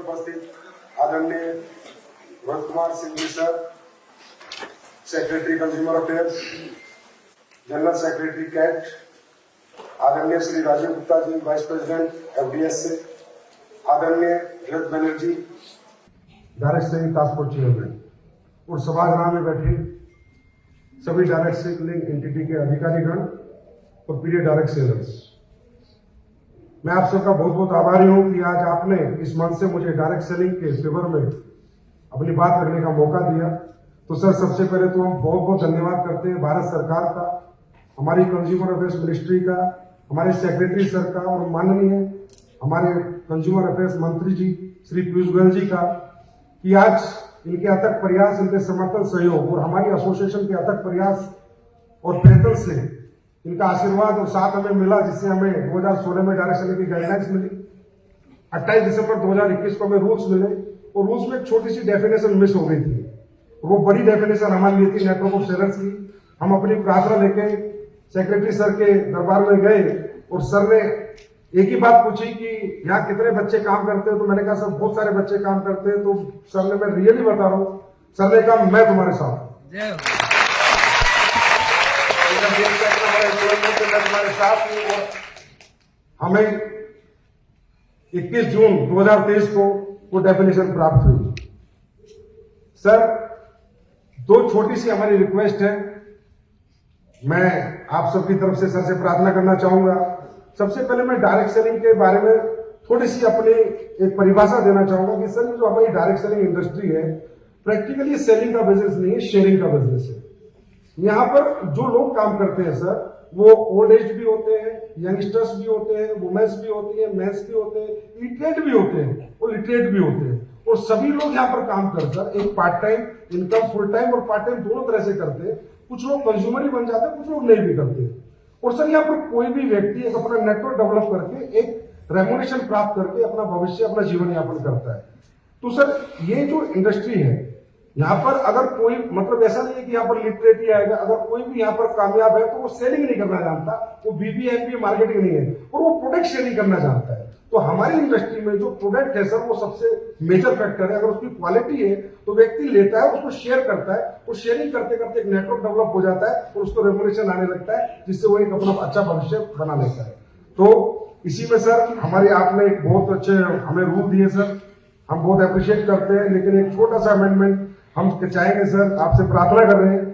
उपस्थित आदरणीय Bharat Kumar Singh ji sir, secretary consumer affairs, general secretary CAT, आदरणीय Shri Rajeev Gupta ji vice president FDS से, आदरणीय Jagat Banerjee direct selling task force chairman और सभागृह में बैठे सभी डायरेक्ट सेलिंग एंटिटी के अधिकारीगण और प्रिय डायरेक्ट सेलर्स, मैं आप सबका बहुत बहुत आभारी हूं कि आज आपने इस मंच से मुझे डायरेक्ट सेलिंग के फेवर में अपनी बात रखने का मौका दिया। तो सर, सबसे पहले तो हम बहुत बहुत धन्यवाद करते हैं भारत सरकार का, हमारी कंज्यूमर अफेयर्स मिनिस्ट्री का, हमारे सेक्रेटरी सर का और माननीय हमारे कंज्यूमर अफेयर्स मंत्री जी श्री पीयूष गोयल जी का, कि आज इनके अथक प्रयास, इनके समर्थन सहयोग और हमारी एसोसिएशन के अथक प्रयास और प्रयत्न से इनका आशीर्वाद और साथ हमें मिला, जिससे हमें 2016 में डायरेक्ट सेलिंग की गाइडलाइंस मिली। 28 दिसंबर 2021 को हमें रूल्स मिले और रूल्स में एक छोटी सी डेफिनेशन मिस हो गई थी। वो बड़ी डेफिनेशन हमारे लिए थी नेटवर्क ऑफ सेलर्स की। हम अपनी प्रार्थना लेके सेक्रेटरी सर के दरबार में गए और सर ने एक ही बात पूछी कि यहाँ कितने बच्चे काम करते हैं। तो मैंने कहा सर बहुत सारे बच्चे काम करते हैं। तो सर ने, मैं रियली बता रहा हूँ, सर ने कहा मैं तुम्हारे साथ हूँ, मैं तुम्हारे साथ हूँ। और हमें 21 जून 2023 को वो डेफिनेशन प्राप्त हुई। सर, दो छोटी सी हमारी रिक्वेस्ट है, मैं आप सबकी तरफ से सर से प्रार्थना करना चाहूंगा। सबसे पहले मैं डायरेक्ट सेलिंग के बारे में थोड़ी सी अपनी एक परिभाषा देना चाहूंगा कि सर, जो हमारी डायरेक्ट सेलिंग इंडस्ट्री है, प्रैक्टिकली सेलिंग का बिजनेस नहीं है, शेयरिंग का बिजनेस है। यहाँ पर जो लोग काम करते हैं सर, वो ओल्ड एज भी होते हैं, यंगस्टर्स भी होते हैं, वुमेन्स भी होती है, मेंस भी होते हैं, इलिटरेट भी होते हैं और लिटरेट भी होते हैं। और सभी लोग यहाँ पर काम कर एक part time income, full time और पार्ट टाइम दोनों तरह से करते हैं। कुछ लोग कंज्यूमर ही बन जाते हैं, कुछ लोग नहीं भी करते। और सर, यहाँ पर कोई भी व्यक्ति एक अपना नेटवर्क डेवलप करके, एक रेम्यूनरेशन प्राप्त करके अपना भविष्य, अपना जीवन यापन करता है। तो सर, ये जो इंडस्ट्री है, यहाँ पर अगर कोई, मतलब ऐसा नहीं है कि यहाँ पर लिटरेट ही आएगा। अगर कोई भी यहाँ पर कामयाब है तो वो सेलिंग नहीं करना जानता, वो बीबीएमपी मार्केटिंग नहीं है, और वो प्रोडक्ट शेयरिंग करना जानता है। तो हमारी इंडस्ट्री में जो प्रोडक्ट है सर, वो सबसे मेजर फैक्टर है। अगर उसकी क्वालिटी है तो व्यक्ति लेता है, उसको शेयर करता है, और शेयरिंग करते करते एक नेटवर्क डेवलप हो जाता है और उसको रेम्यूनरेशन आने लगता है, जिससे वो एक अपना अच्छा भविष्य बना लेता है। तो इसी में सर, हमारी आपने एक बहुत अच्छे हमें रूल दिए सर, हम बहुत अप्रिशिएट करते हैं। लेकिन एक छोटा सा अमेंडमेंट हम चाहेंगे सर, आपसे प्रार्थना कर रहे हैं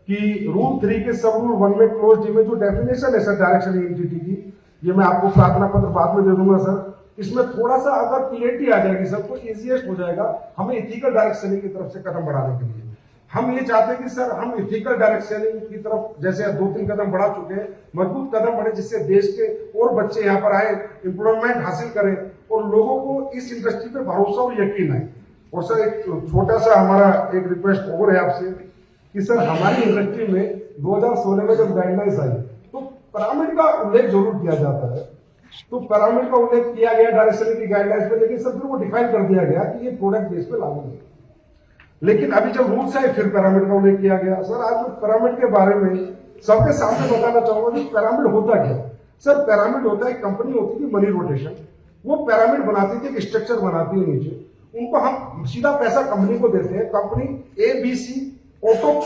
कि रूल 3 के सब रूल 1 में क्लोज डी में जो डेफिनेशन है सर डायरेक्ट सेलिंग एंटिटी की, ये मैं आपको प्रार्थना पत्र बाद में दे दूंगा सर। इसमें थोड़ा सा अगर क्लियरिटी आ जाएगी सर, तो इजीएस्ट हो जाएगा हमें इथिकल डायरेक्ट सेलिंग की तरफ से कदम बढ़ाने के लिए। हम ये चाहते हैं कि सर, हम इथिकल डायरेक्ट सेलिंग की तरफ जैसे 2-3 कदम बढ़ा चुके हैं, मजबूत कदम बढ़े, जिससे देश के और बच्चे यहाँ पर आए, एम्प्लॉयमेंट हासिल करें और लोगों को इस इंडस्ट्री पे भरोसा और यकीन है। और सर, एक छोटा सा हमारा एक रिक्वेस्ट और है आपसे कि सर, हमारी इंडस्ट्री में 2016 में जब गाइडलाइंस आई तो पिरामिड का उल्लेख जरूर किया जाता है। तो पिरामिड का उल्लेख किया गया डायरेक्ट सेलिंग की गाइडलाइंस में, लेकिन सर फिर वो डिफाइन कर दिया गया कि ये प्रोडक्ट बेस पे लागू है। लेकिन अभी जब रूल्स आए, फिर पिरामिड का उल्लेख किया गया। सर, आज मैं पिरामिड के बारे में सबके सामने बताना चाहूंगा कि पिरामिड होता क्या। सर, पिरामिड होता है, एक कंपनी होती थी मनी रोटेशन, वो पिरामिड बनाती थी, एक स्ट्रक्चर बनाती है नीचे, उनको हम सीधा पैसा कंपनी को देते हैं। कंपनी ABC ऑटो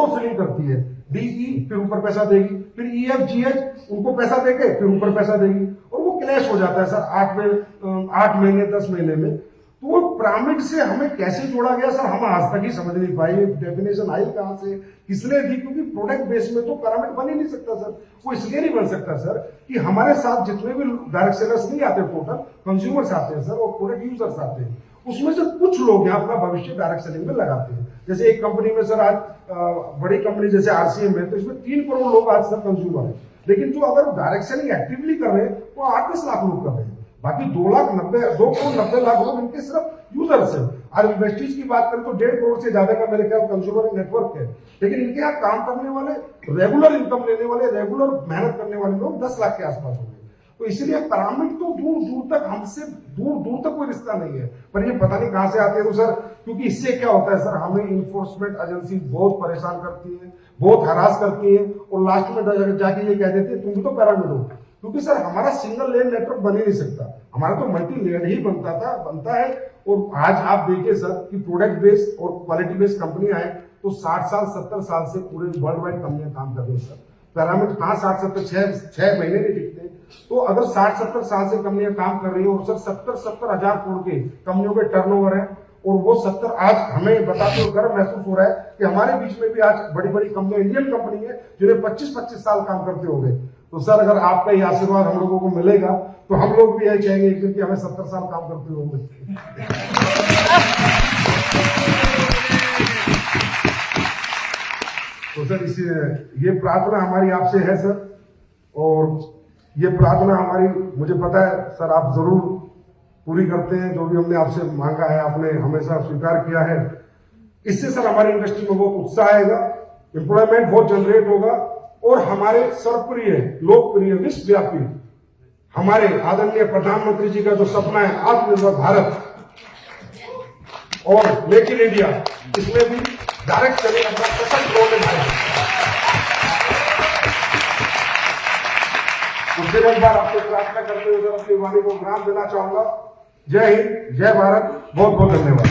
फिलिंग करती है, DE फिर ऊपर पैसा देगी, फिर EFGH उनको पैसा देके फिर ऊपर पैसा देगी, और वो क्लैश हो जाता है सर 8 महीने 10 महीने में। तो वो पिरामिड से हमें कैसे जोड़ा गया सर, हम आज तक ही समझ नहीं पाए। डेफिनेशन आई कहां से, किसने दी? क्योंकि प्रोडक्ट बेस में तो पिरामिड बन ही नहीं सकता सर। वो इसलिए नहीं बन सकता सर कि हमारे साथ जितने भी डायरेक्ट सेलर्स नहीं आते, टोटल कंज्यूमर्स आते हैं सर, और प्रोडक्ट यूजर्स आते हैं। उसमें से कुछ लोग यहाँ अपना भविष्य डायरेक्ट सेलिंग में लगाते हैं। जैसे एक कंपनी में सर, आज बड़ी कंपनी जैसे RCM है, तो इसमें 3 करोड़ लोग आज तक कंज्यूमर है। लेकिन जो अगर डायरेक्ट सेलिंग एक्टिवली कर रहे हैं वो 8-10 लाख लोग कर रहे हैं। बाकी 2 करोड़ 90 लाख लोग इनके सिर्फ यूजर्स है। आज इंडस्ट्रीज की बात करें तो 1.5 करोड़ से ज्यादा का मेरे ख्याल कंज्यूमर नेटवर्क है। लेकिन इनके यहाँ काम करने वाले, रेगुलर इनकम लेने वाले, रेगुलर मेहनत करने वाले लोग 10 लाख के आसपास होंगे। तो इसलिए पिरामिड तो दूर दूर तक, हमसे दूर दूर तक कोई रिश्ता नहीं है। पर ये पता नहीं कहां से आते हैं। तो सर, क्योंकि इससे क्या होता है सर, हमें इन्फोर्समेंट एजेंसी बहुत परेशान करती है, बहुत हरास करती है, और लास्ट में जाके ये कह देती है तुम भी तो पिरामिड हो। क्योंकि सर हमारा सिंगल लेन नेटवर्क बन ही नहीं सकता, हमारा तो मल्टी लेयर ही बनता है। और आज आप देखिए सर कि प्रोडक्ट बेस्ड और क्वालिटी बेस्ड कंपनियां हैं, तो 60 साल 70 साल से पूरे वर्ल्ड वाइड कंपनियां काम कर रही है सर। पैरामिड कहाँ 60-70 छह महीने नहीं टिकते। तो अगर 60-70 साल से कंपनियां काम कर रही है और सर 70-70 हजार करोड़ के कंपनियों के टर्नओवर है, और वो 70 आज हमें बताते हुए गर्व महसूस हो रहा है कि हमारे बीच में भी आज बड़ी बड़ी कंपनियां, इंडियन कंपनी है जिन्हें 25-25 साल काम करते हो गए। तो सर अगर आपका ये आशीर्वाद हम लोगों को मिलेगा तो हम लोग भी यही चाहेंगे एक दिन कि हमें 70 साल काम करते होंगे। तो सर इसी ये प्रार्थना हमारी आपसे है सर, और ये प्रार्थना हमारी, मुझे पता है सर आप जरूर पूरी करते हैं। जो भी हमने आपसे मांगा है आपने हमेशा स्वीकार किया है। इससे सर हमारी इंडस्ट्री में बहुत उत्साह आएगा, एम्प्लॉयमेंट बहुत जनरेट होगा, और हमारे सर्वप्रिय लोकप्रिय विश्वव्यापी हमारे आदरणीय प्रधानमंत्री जी का जो सपना है आत्मनिर्भर भारत और मेक इन इंडिया, इसमें भी डायरेक्ट चले अपना सशक्त रोल निभाएगा। फिर एक बार आपसे प्रार्थना करते हुए अपनी वाणी को विराम देना चाहूंगा। जय हिंद, जय भारत, बहुत बहुत धन्यवाद।